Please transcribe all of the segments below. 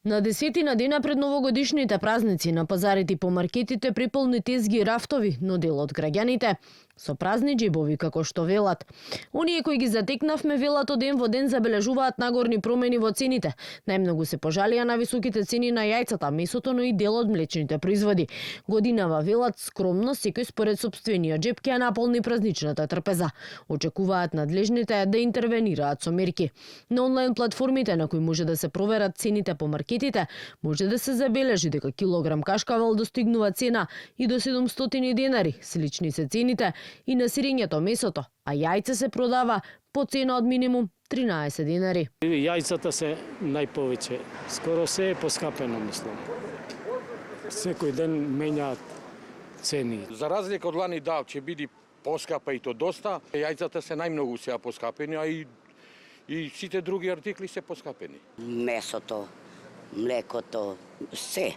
На 10 дена пред новогодишните празници на пазарите и по маркетите приполни тезги и рафтови, но дел од граѓаните со празни џебови, како што велат. Оние кои ги затекнавме велат од ден во ден забележуваат нагорни промени во цените. Најмногу се пожалија на високите цени на јајцата, месото, но и дел од млечните производи. Годинава велат скромно, секој според сопствениот џеб ќе ја наполни празничната трпеза. Очекуваат надлежните да интервенираат со мерки. На онлайн платформите на кои може да се проверат цените по маркетите, може да се забележи дека килограм кашкавал достигнува цена и до 700 денари. Слични се цените и на сирењето, месото, а јајце се продава по цена од минимум 13 денари. Јајцата се најповеќе. Скоро се е поскапено, мислам. Секој ден менјаат цени. За разлика од лани, да, ќе биде поскапа и то доста. Јајцата се најмногу сега поскапени, а и сите други артикли се поскапени. Месото, млекото, се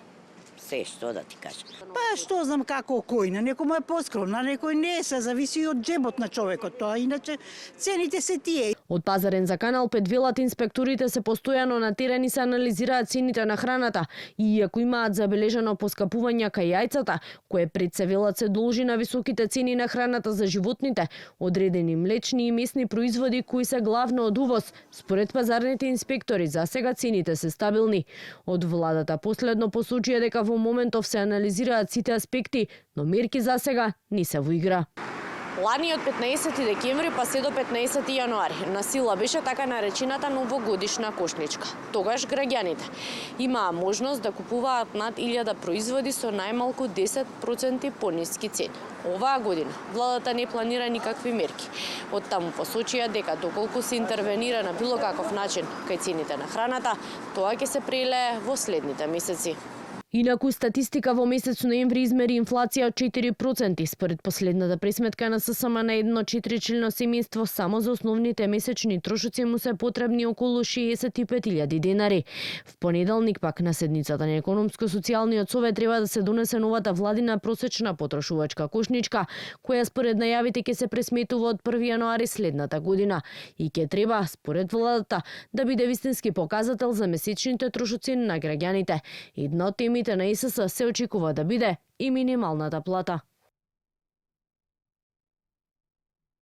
што да ти кажам. Па што знам како кој, на некој му е поскромна, некој не е, се зависи од џебот на човекот, тоа иначе цените се тие. Од Пазарен за Канал 5 велат инспекторите се постојано на терен и се анализираат цените на храната и иако имаат забележано поскапување кај јајцата, кое пред се велат се должи на високите цени на храната за животните, одредени млечни и месни производи кои се главно од увоз, според пазарните инспектори за сега цените се стабилни. Од владата последно посочија дека во моментов се анализираат сите аспекти, но мерки за сега не се во игра. Лани од 15 декември па се до 15 јануари на сила беше така наречената новогодишна кошничка. Тогаш граѓаните имаа можност да купуваат над 1000 производи со најмалку 10% пониски цени. Оваа година владата не планира никакви мерки. Од таму посочија дека доколку се интервенира на било каков начин кај цените на храната, тоа ќе се прелее во следните месеци. Инаку статистика во месец ноември измери инфлација од 4%. Според последната пресметка на ССМ на едно 4-члено семејство, само за основните месечни трошоци му се потребни околу 65.000 денари. В понеделник пак на седницата на Економско-социјалниот совет треба да се донесе новата владина просечна потрошувачка кошничка, која според најавите ќе се пресметува од 1 јануари следната година и ќе треба, според владата, да биде вистински показател за месечните трошоци на граѓаните. Една од темите на ИСС се очекува да биде и минималната плата.